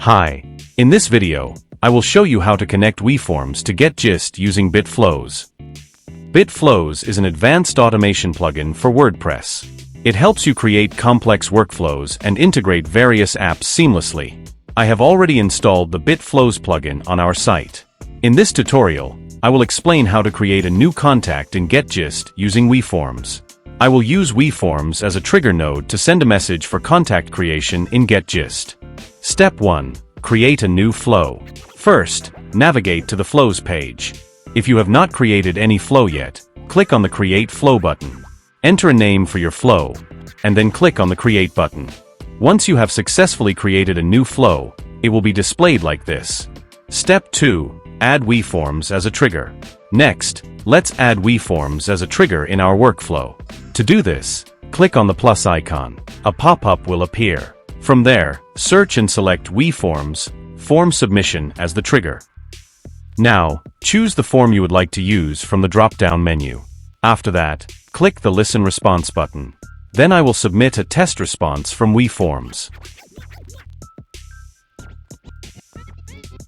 Hi. In this video, I will show you how to connect WeForms to GetGist using BitFlows. BitFlows is an advanced automation plugin for WordPress. It helps you create complex workflows and integrate various apps seamlessly. I have already installed the BitFlows plugin on our site. In this tutorial, I will explain how to create a new contact in GetGist using WeForms. I will use WeForms as a trigger node to send a message for contact creation in GetGist. Step 1. Create a new flow. First, navigate to the Flows page. If you have not created any flow yet, click on the Create Flow button. Enter a name for your flow, and then click on the Create button. Once you have successfully created a new flow, it will be displayed like this. Step 2. Add WeForms as a trigger. Next, let's add WeForms as a trigger in our workflow. To do this, click on the plus icon. A pop-up will appear. From there, search and select WeForms Form Submission as the trigger. Now, choose the form you would like to use from the drop-down menu. After that, click the Listen Response button. Then I will submit a test response from WeForms.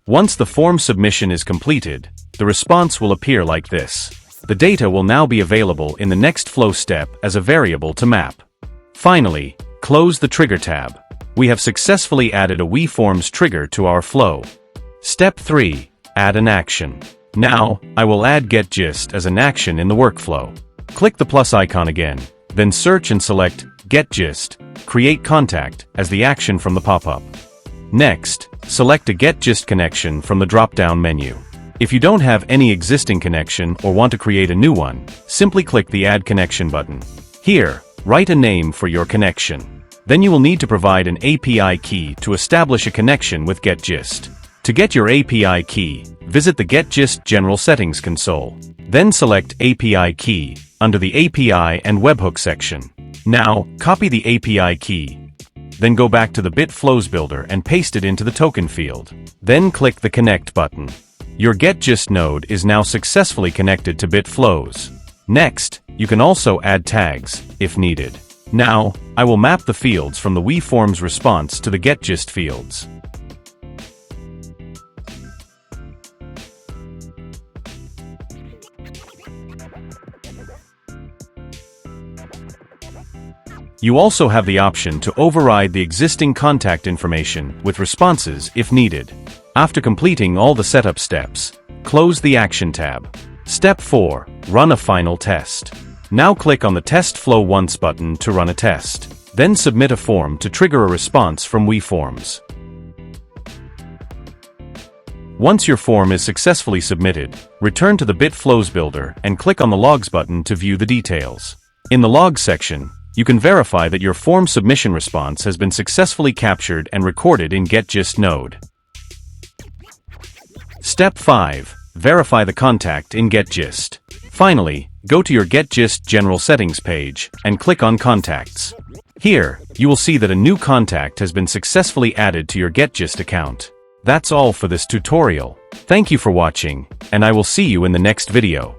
Once the form submission is completed, the response will appear like this. The data will now be available in the next flow step as a variable to map. Finally, close the Trigger tab. We have successfully added a WeForms trigger to our flow. Step 3. Add an action. Now, I will add GetGist as an action in the workflow. Click the plus icon again, then search and select GetGist, Create Contact as the action from the pop-up. Next, select a GetGist connection from the drop-down menu. If you don't have any existing connection or want to create a new one, simply click the Add Connection button. Here, write a name for your connection. Then you will need to provide an API key to establish a connection with GetGist. To get your API key, visit the GetGist General Settings console. Then select API key under the API and Webhook section. Now, copy the API key. Then go back to the BitFlows builder and paste it into the token field. Then click the Connect button. Your GetGist node is now successfully connected to BitFlows. Next, you can also add tags, if needed. Now, I will map the fields from the WeForms response to the GetGist fields. You also have the option to override the existing contact information with responses if needed. After completing all the setup steps, close the Action tab. Step 4. Run a final test. Now click on the Test Flow Once button to run a test. Then submit a form to trigger a response from WeForms. Once your form is successfully submitted, return to the BitFlows builder and click on the Logs button to view the details. In the Logs section, you can verify that your form submission response has been successfully captured and recorded in GetGist node. Step 5. Verify the contact in GetGist. Finally, go to your GetGist General Settings page and click on Contacts. Here, you will see that a new contact has been successfully added to your GetGist account. That's all for this tutorial. Thank you for watching, and I will see you in the next video.